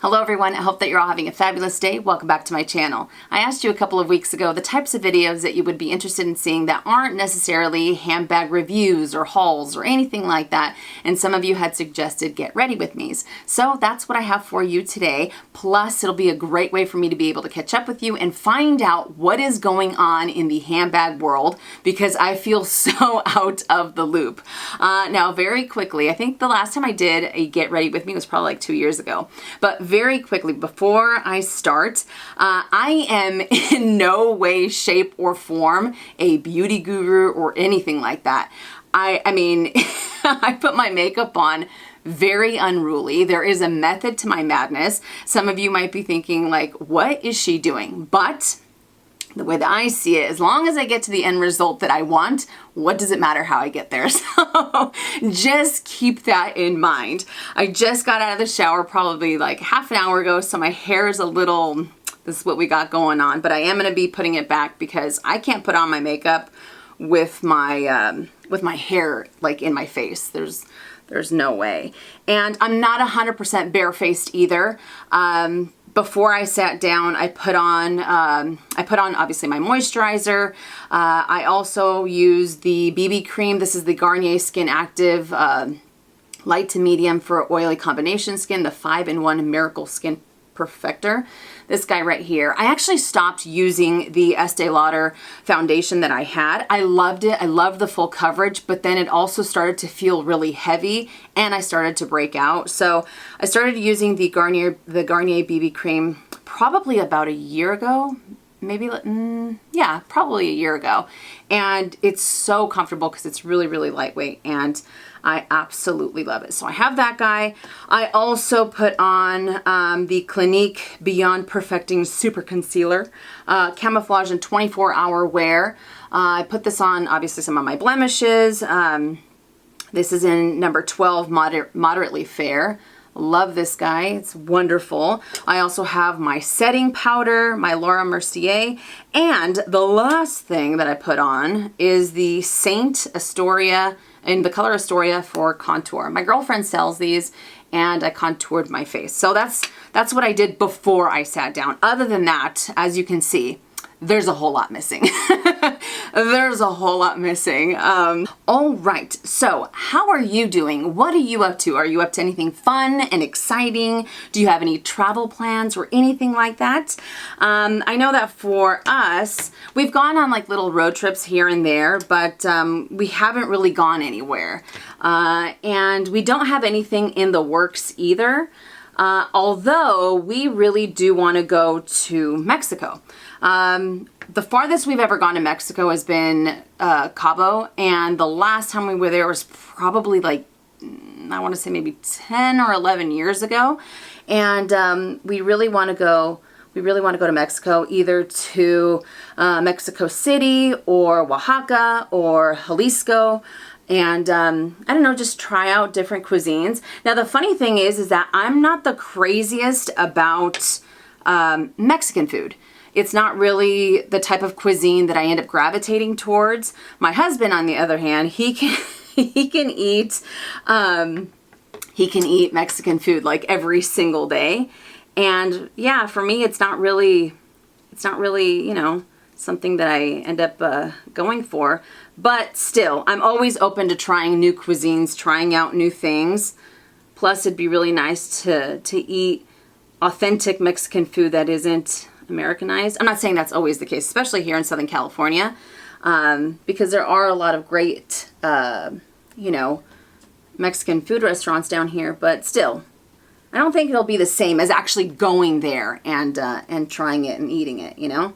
Hello everyone, I hope that you're all having a fabulous day. Welcome back to my channel. I asked you a couple of weeks ago the types of videos that you would be interested in seeing that aren't necessarily handbag reviews or hauls or anything like that, and some of you had suggested get ready with me's. So that's what I have for you today, plus it'll be a great way for me to be able to catch up with you and find out what is going on in the handbag world, because I feel so out of the loop. Now very quickly, I think the last time I did a get ready with me was probably like 2 years ago, but very quickly before I start, I am in no way, shape, or form a beauty guru or anything like that. I mean, I put my makeup on very unruly. There is a method to my madness. Some of you might be thinking like, what is she doing? But the way that I see it, as long as I get to the end result that I want, what does it matter how I get there? So just keep that in mind. I just got out of the shower probably like half an hour ago, so my hair is a little, this is what we got going on, but I am going to be putting it back because I can't put on my makeup with my hair like in my face. There's no way. And I'm not 100% barefaced either. Before I sat down, I put on obviously my moisturizer. I also use the BB cream. This is the Garnier Skin Active light to medium for oily combination skin, the 5-in-1 Miracle Skin Perfector. This guy right here. I actually stopped using the Estee Lauder foundation that I had. I loved it. I loved the full coverage, but then it also started to feel really heavy and I started to break out. So I started using the Garnier BB cream probably about a year ago. Maybe, yeah, probably a year ago. And it's so comfortable because it's really, really lightweight and I absolutely love it. So I have that guy. I also put on the Clinique Beyond Perfecting Super Concealer, Camouflage and 24-hour wear. I put this on, obviously, some of my blemishes. This is in number 12, Moderately Fair. Love this guy. It's wonderful. I also have my setting powder, my Laura Mercier, and the last thing that I put on is the Saint Astoria in the color Astoria for contour. My girlfriend sells these and I contoured my face. So that's what I did before I sat down. Other than that, as you can see, there's a whole lot missing. There's a whole lot missing. All right, so how are you doing? What are you up to? Are you up to anything fun and exciting? Do you have any travel plans or anything like that? I know that for us, we've gone on like little road trips here and there, but we haven't really gone anywhere. And we don't have anything in the works either. Although we really do want to go to Mexico. The farthest we've ever gone to Mexico has been Cabo, and the last time we were there was probably like, I want to say maybe 10 or 11 years ago. And we really want to go to Mexico, either to Mexico City or Oaxaca or Jalisco. And I don't know, just try out different cuisines. Now the funny thing is that I'm not the craziest about Mexican food. It's not really the type of cuisine that I end up gravitating towards. My husband, on the other hand, he can eat Mexican food like every single day. And yeah, for me, it's not really, you know, something that I end up going for. But still, I'm always open to trying new cuisines, trying out new things. Plus, it'd be really nice to eat authentic Mexican food that isn't Americanized. I'm not saying that's always the case, especially here in Southern California, because there are a lot of great, you know, Mexican food restaurants down here. But still, I don't think it'll be the same as actually going there and trying it and eating it, you know?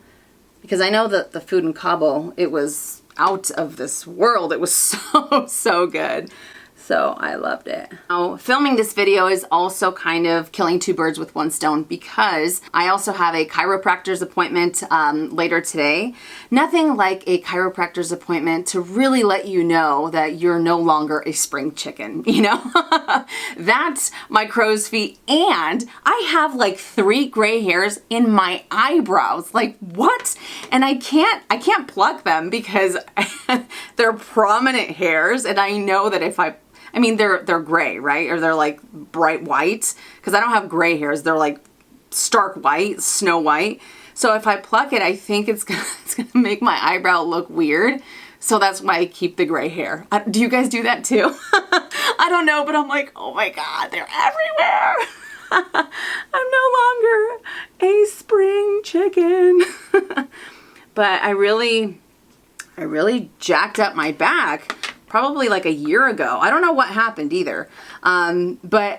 Because I know that the food in Cabo, it was out of this world. It was so good. So I loved it. Now, filming this video is also kind of killing two birds with one stone because I also have a chiropractor's appointment later today. Nothing like a chiropractor's appointment to really let you know that you're no longer a spring chicken, you know? That's my crow's feet. And I have like 3 gray hairs in my eyebrows. Like what? And I can't pluck them because they're prominent hairs. And I know that if I I mean, they're gray, right? Or they're like bright white, because I don't have gray hairs. They're like stark white, snow white. So if I pluck it, I think it's gonna make my eyebrow look weird. So that's why I keep the gray hair. Do you guys do that too? I don't know, but I'm like, oh my God, they're everywhere. I'm no longer a spring chicken. But I really jacked up my back probably like a year ago. I don't know what happened either. But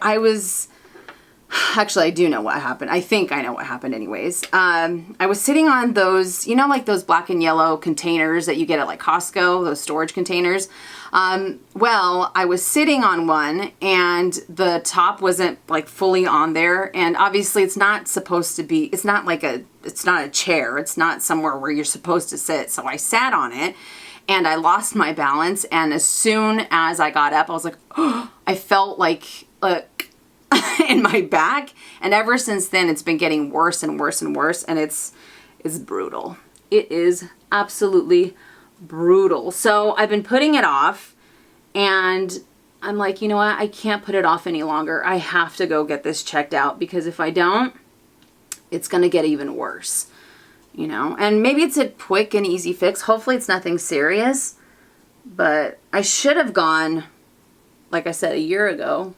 actually, I do know what happened. I think I know what happened anyways. I was sitting on those, you know, like those black and yellow containers that you get at like Costco, those storage containers. Well, I was sitting on one and the top wasn't like fully on there. And obviously it's not supposed to be, it's not a chair. It's not somewhere where you're supposed to sit. So I sat on it and I lost my balance. And as soon as I got up, I was like, oh, I felt like, in my back, and ever since then it's been getting worse and worse and worse, and it's brutal. It is absolutely brutal. So I've been putting it off, and I'm like, you know what, I can't put it off any longer. I have to go get this checked out, because if I don't, it's gonna get even worse, you know. And maybe it's a quick and easy fix. Hopefully it's nothing serious, but I should have gone, like I said, a year ago.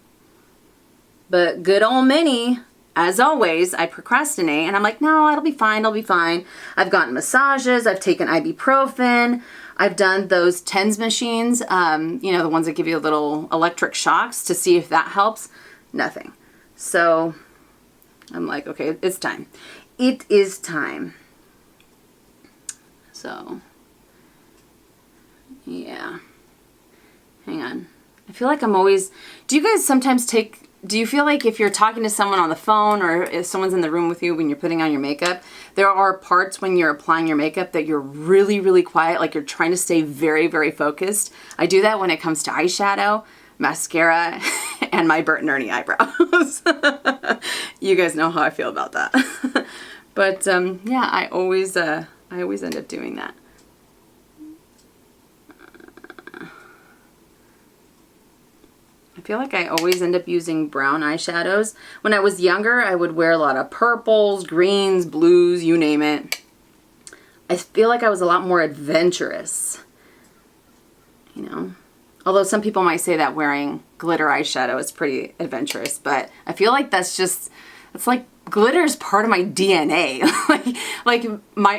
But good old Minnie, as always, I procrastinate, and I'm like, no, it'll be fine, it'll be fine. I've gotten massages, I've taken ibuprofen, I've done those TENS machines, you know, the ones that give you little electric shocks to see if that helps. Nothing. So I'm like, okay, it's time. It is time. So, yeah. Hang on. I feel like I'm always, do you guys sometimes do you feel like if you're talking to someone on the phone or if someone's in the room with you when you're putting on your makeup, there are parts when you're applying your makeup that you're really, really quiet, like you're trying to stay very, very focused? I do that when it comes to eyeshadow, mascara, and my Bert and Ernie eyebrows. You guys know how I feel about that. But yeah, I always end up doing that. I feel like I always end up using brown eyeshadows. When I was younger, I would wear a lot of purples, greens, blues, you name it. I feel like I was a lot more adventurous, you know. Although some people might say that wearing glitter eyeshadow is pretty adventurous, but I feel like it's like glitter is part of my DNA.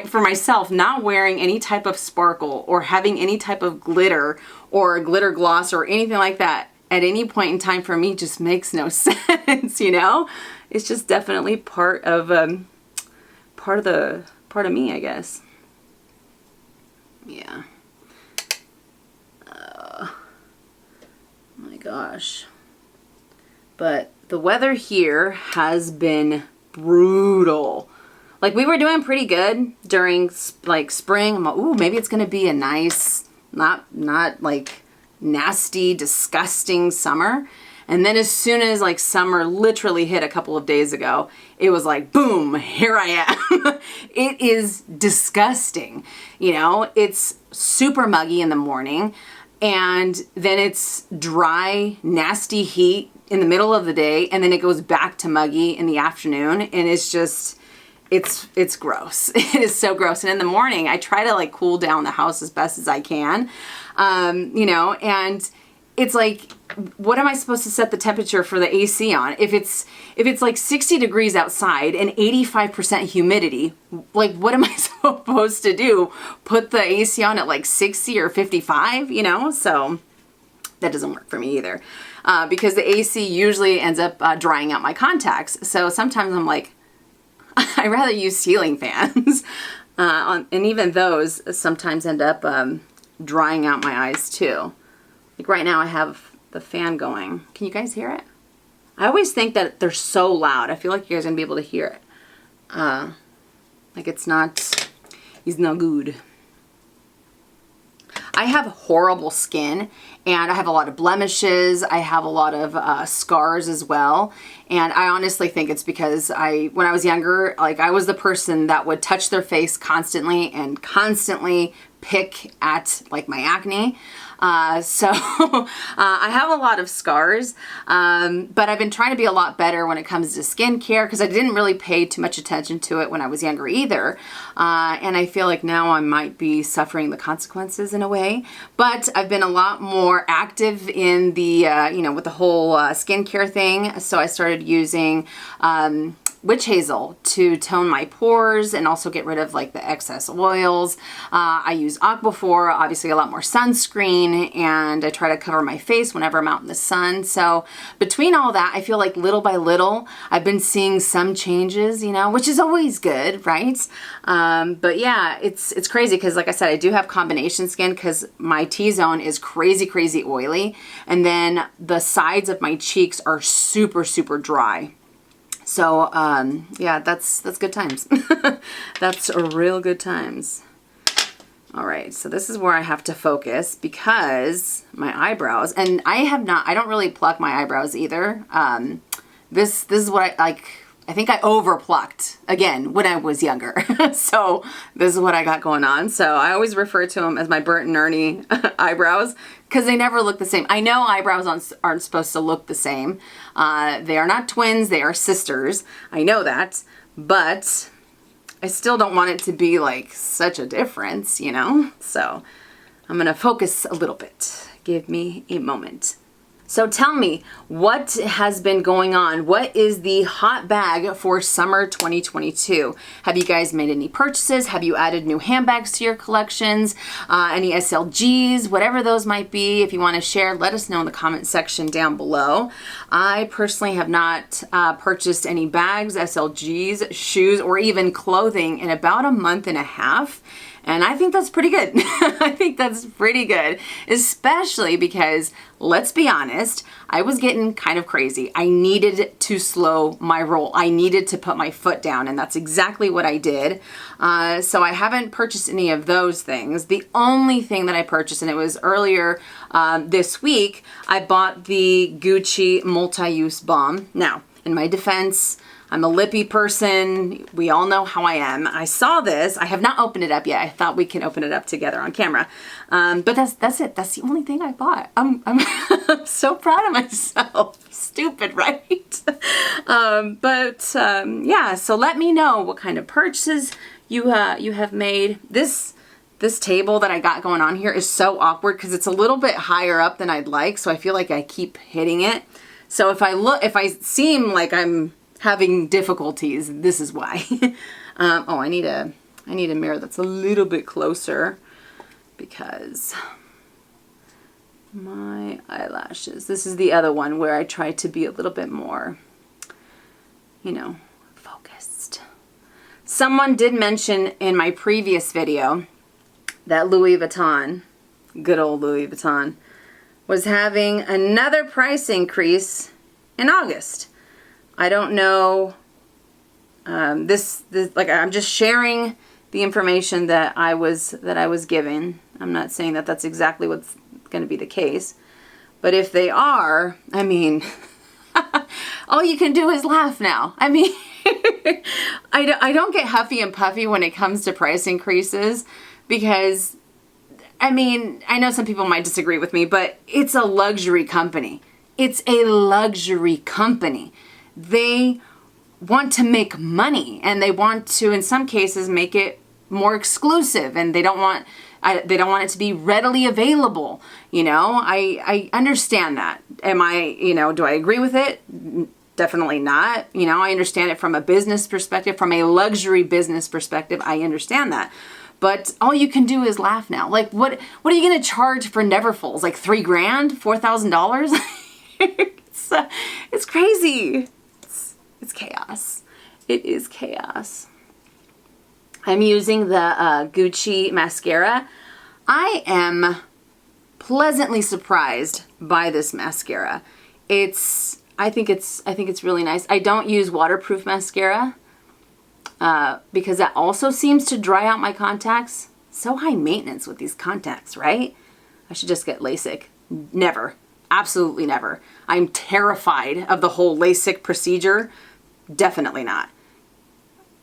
For myself, not wearing any type of sparkle or having any type of glitter or glitter gloss or anything like that at any point in time for me just makes no sense, you know? It's just definitely part of me, I guess. Yeah. My gosh. But the weather here has been brutal. Like, we were doing pretty good during like spring. I'm like, ooh, maybe it's gonna be a nice, not like nasty, disgusting summer. And then as soon as like summer literally hit a couple of days ago, it was like, boom, here I am. It is disgusting. You know, it's super muggy in the morning, and then it's dry, nasty heat in the middle of the day, and then it goes back to muggy in the afternoon, and it's just, it's gross. It is so gross. And in the morning, I try to like cool down the house as best as I can, you know, and it's like, what am I supposed to set the temperature for the AC on? If it's like 60 degrees outside and 85% humidity, like what am I supposed to do? Put the AC on at like 60 or 55, you know? So that doesn't work for me either, because the AC usually ends up drying out my contacts. So sometimes I'm like, I'd rather use ceiling fans. And even those sometimes end up drying out my eyes too. Like right now I have the fan going. Can you guys hear it? I always think that they're so loud. I feel like you guys are gonna be able to hear it. Like it's not good. I have horrible skin, and I have a lot of blemishes. I have a lot of scars as well. And I honestly think it's because when I was younger, like I was the person that would touch their face constantly and constantly pick at like my acne. I have a lot of scars, but I've been trying to be a lot better when it comes to skincare because I didn't really pay too much attention to it when I was younger either. And I feel like now I might be suffering the consequences in a way, but I've been a lot more active in the, you know, with the whole skincare thing. So I started using witch hazel to tone my pores and also get rid of like the excess oils. I use Aquaphor, obviously a lot more sunscreen, and I try to cover my face whenever I'm out in the sun. So between all that, I feel like little by little, I've been seeing some changes, you know, which is always good, right? But yeah, it's crazy because like I said, I do have combination skin because my T-zone is crazy, crazy oily. And then the sides of my cheeks are super, super dry. So, yeah, that's good times. That's real good times. All right, so this is where I have to focus because my eyebrows, and I don't really pluck my eyebrows either. This is what I think I over plucked again when I was younger. So this is what I got going on. So I always refer to them as my Bert and Ernie eyebrows because they never look the same. I know eyebrows aren't supposed to look the same. They are not twins, they are sisters. I know that, but I still don't want it to be like such a difference, you know? So I'm gonna focus a little bit. Give me a moment. So tell me, what has been going on? What is the hot bag for summer 2022? Have you guys made any purchases? Have you added new handbags to your collections? Any SLGs, whatever those might be. If you want to share, let us know in the comment section down below. I personally have not purchased any bags, SLGs, shoes, or even clothing in about a month and a half. And I think that's pretty good. I think that's pretty good, especially because, let's be honest, I was getting kind of crazy. I needed to slow my roll. I needed to put my foot down, and that's exactly what I did. So I haven't purchased any of those things. The only thing that I purchased, and it was earlier this week, I bought the Gucci multi-use balm. Now, in my defense, I'm a lippy person. We all know how I am. I saw this. I have not opened it up yet. I thought we can open it up together on camera. But that's it. That's the only thing I bought. I'm so proud of myself. Stupid, right? Yeah, so let me know what kind of purchases you have made. This table that I got going on here is so awkward because it's a little bit higher up than I'd like. So I feel like I keep hitting it. So if I seem like I'm having difficulties, this is why. Oh, I need a mirror that's a little bit closer because my eyelashes. This is the other one where I try to be a little bit more, you know, focused. Someone did mention in my previous video that Louis Vuitton, good old Louis Vuitton, was having another price increase in August. I don't know, this like I'm just sharing the information that I was given. I'm not saying that that's exactly what's going to be the case, but if they are, I mean, all you can do is laugh now. I mean, I don't get huffy and puffy when it comes to price increases because, I mean, I know some people might disagree with me, but it's a luxury company. It's a luxury company. They want to make money and they want to, in some cases, make it more exclusive, and they don't want it to be readily available. You know, I understand that. Do I agree with it? Definitely not. You know, I understand it from a business perspective, from a luxury business perspective. I understand that. But all you can do is laugh now. Like, what are you going to charge for Neverfulls? Like $3,000, $4,000? It's crazy. It's chaos. It is chaos. I'm using the Gucci mascara. I am pleasantly surprised by this mascara. I think it's really nice. I don't use waterproof mascara because that also seems to dry out my contacts. So high maintenance with these contacts, right? I should just get LASIK. Never. Absolutely never. I'm terrified of the whole LASIK procedure. Definitely not.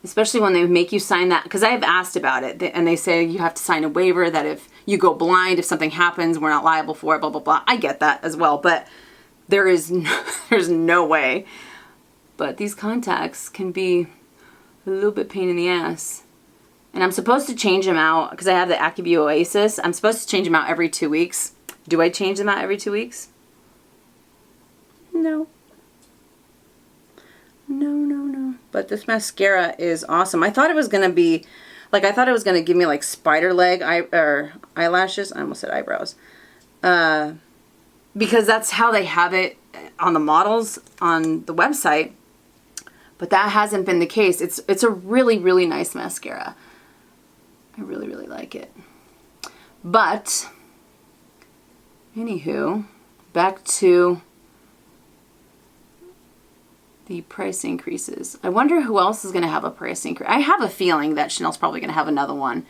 especially when they make you sign that, because I have asked about it, and they say you have to sign a waiver that if you go blind, if something happens, we're not liable for it, blah, blah, blah. I get that as well, but there's no way. But these contacts can be a little bit pain in the ass. And I'm supposed to change them out, because I have the AccuView Oasis. I'm supposed to change them out every 2 weeks. Do I change them out every 2 weeks? No. No. But this mascara is awesome. I thought it was going to be, like, I thought it was going to give me, like, spider leg eyelashes. I almost said eyebrows. Because that's how they have it on the models on the website. But that hasn't been the case. It's a really, really nice mascara. I really, really like it. But, anywho, back to the price increases. I wonder who else is going to have a price increase. I have a feeling that Chanel's probably going to have another one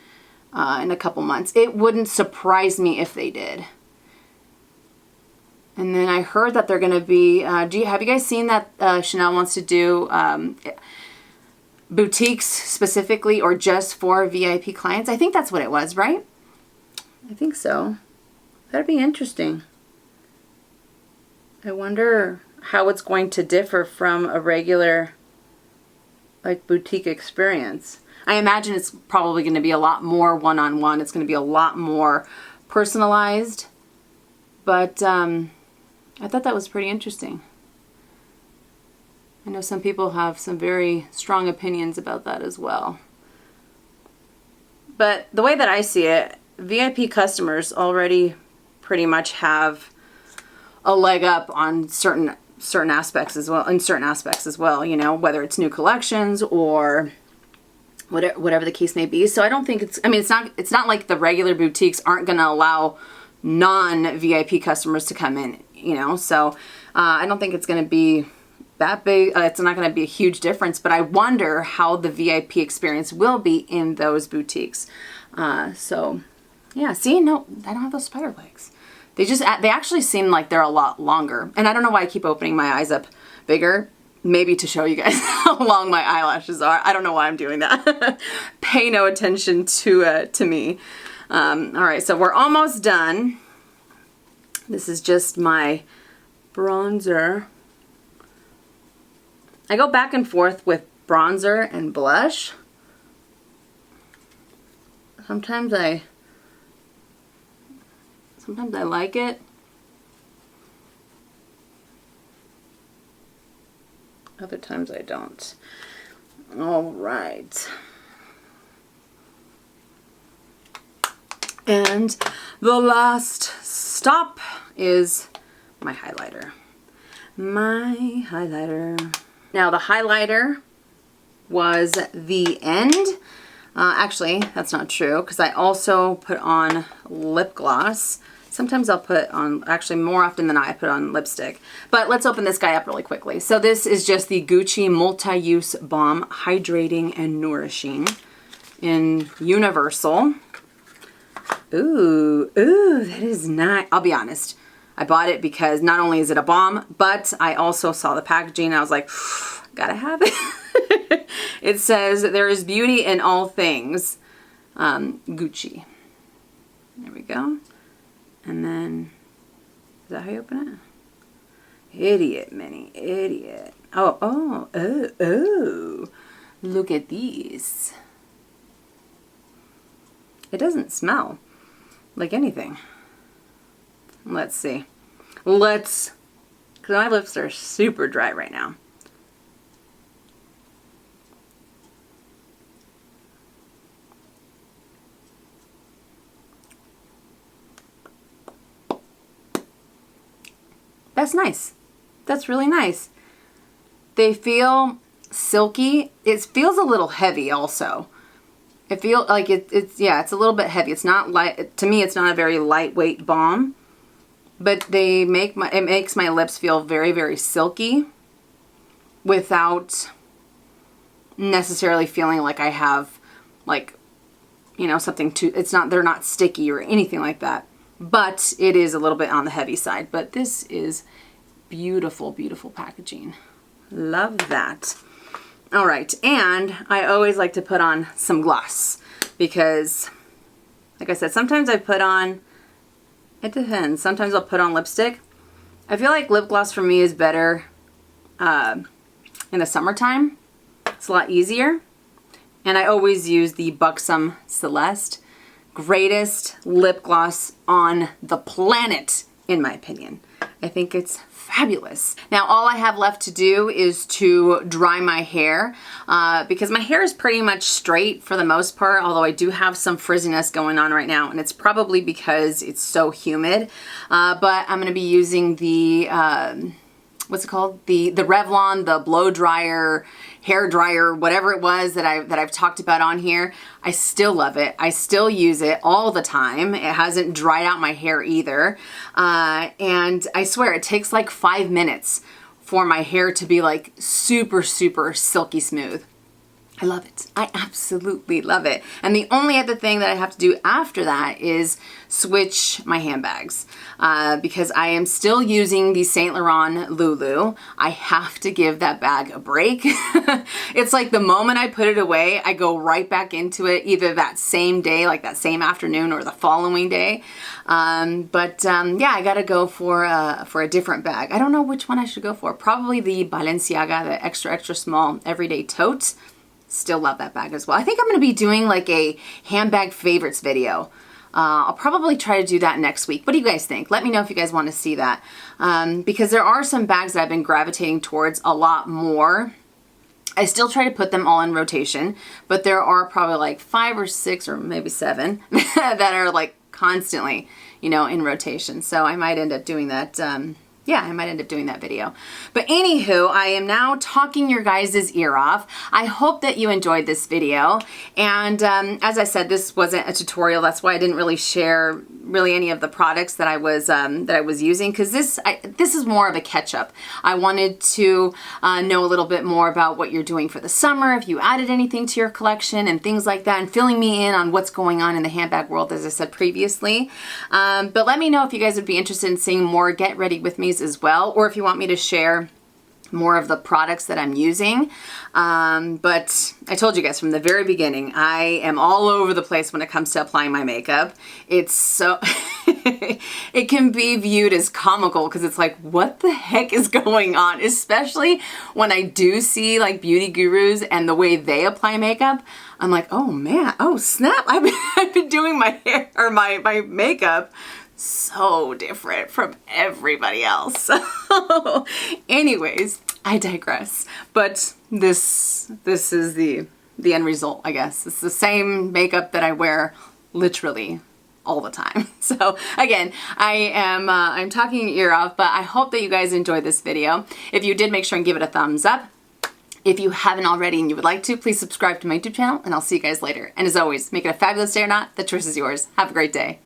in a couple months. It wouldn't surprise me if they did. And then I heard that they're going to be, have you guys seen that Chanel wants to do boutiques specifically or just for VIP clients? I think that's what it was, right? I think so. That'd be interesting. I wonder how it's going to differ from a regular, like, boutique experience. I imagine it's probably going to be a lot more one-on-one. It's going to be a lot more personalized. But I thought that was pretty interesting. I know some people have some very strong opinions about that as well. But the way that I see it, VIP customers already pretty much have a leg up on certain aspects as well, you know, whether it's new collections or whatever the case may be. So I don't think it's not like the regular boutiques aren't going to allow non-VIP customers to come in, you know. So I don't think it's going to be that big. It's not going to be a huge difference, but I wonder how the VIP experience will be in those boutiques. So yeah, see, no, I don't have those spider legs. They actually seem like they're a lot longer. And I don't know why I keep opening my eyes up bigger. Maybe to show you guys how long my eyelashes are. I don't know why I'm doing that. Pay no attention to me. All right, so we're almost done. This is just my bronzer. I go back and forth with bronzer and blush. Sometimes I like it. Other times I don't. All right. And the last stop is my highlighter. My highlighter. Now the highlighter was the end. Actually, that's not true because I also put on lip gloss. Sometimes I'll put on, actually more often than not, I put on lipstick. But let's open this guy up really quickly. So this is just the Gucci Multi-Use Balm Hydrating and Nourishing in Universal. Ooh, that is nice. I'll be honest. I bought it because not only is it a balm, but I also saw the packaging and I was like, gotta have it. It says, there is beauty in all things. Gucci. There we go. And then, is that how you open it? Idiot, Minnie, idiot. Oh. Look at these. It doesn't smell like anything. Let's see. Because my lips are super dry right now. That's nice. That's really nice. They feel silky. It feels a little heavy also. It feels like it's a little bit heavy. It's not light. To me, it's not a very lightweight balm. But it makes my lips feel very, very silky without necessarily feeling like I have, like, you know, something too, they're not sticky or anything like that. But it is a little bit on the heavy side. But this is beautiful, beautiful packaging. Love that. All right, and I always like to put on some gloss because, like I said, sometimes I put on, it depends, sometimes I'll put on lipstick. I feel like lip gloss for me is better in the summertime. It's a lot easier. And I always use the Buxom Celeste. Greatest lip gloss on the planet, in my opinion. I think it's fabulous. Now all I have left to do is to dry my hair because my hair is pretty much straight for the most part, although I do have some frizziness going on right now, and it's probably because it's so humid. But I'm going to be using the what's it called? The Revlon, the blow dryer, hair dryer, whatever it was that I've talked about on here. I still love it. I still use it all the time. It hasn't dried out my hair either. And I swear it takes like 5 minutes for my hair to be like super, super silky smooth. I love it. I absolutely love it. And the only other thing that I have to do after that is switch my handbags because I am still using the Saint Laurent Lulu. I have to give that bag a break. It's like the moment I put it away, I go right back into it either that same day, like that same afternoon, or the following day. Yeah, I gotta go for a different bag. I don't know which one I should go for. Probably the Balenciaga, the extra, extra small everyday tote. Still love that bag as well. I think I'm going to be doing like a handbag favorites video. I'll probably try to do that next week. What do you guys think? Let me know if you guys want to see that. Because there are some bags that I've been gravitating towards a lot more. I still try to put them all in rotation, but there are probably like 5 or 6 or maybe 7 that are like constantly, you know, in rotation. So I might end up doing that. Yeah, I might end up doing that video. But anywho, I am now talking your guys' ear off. I hope that you enjoyed this video. And as I said, this wasn't a tutorial. That's why I didn't really share really any of the products that I was using, because this is more of a catch-up. I wanted to know a little bit more about what you're doing for the summer, if you added anything to your collection and things like that, and filling me in on what's going on in the handbag world, as I said previously. But let me know if you guys would be interested in seeing more Get Ready With Me's as well, or if you want me to share more of the products that I'm using. But I told you guys from the very beginning, I am all over the place when it comes to applying my makeup. It's so, it can be viewed as comical because it's like, what the heck is going on? Especially when I do see like beauty gurus and the way they apply makeup. I'm like, oh man, oh snap, I've been doing my hair or my makeup so different from everybody else. So anyways, I digress. But this is the end result, I guess. It's the same makeup that I wear literally all the time. So again, I'm talking your ear off, but I hope that you guys enjoyed this video. If you did, make sure and give it a thumbs up. If you haven't already and you would like to, please subscribe to my YouTube channel, and I'll see you guys later. And as always, make it a fabulous day or not, the choice is yours. Have a great day.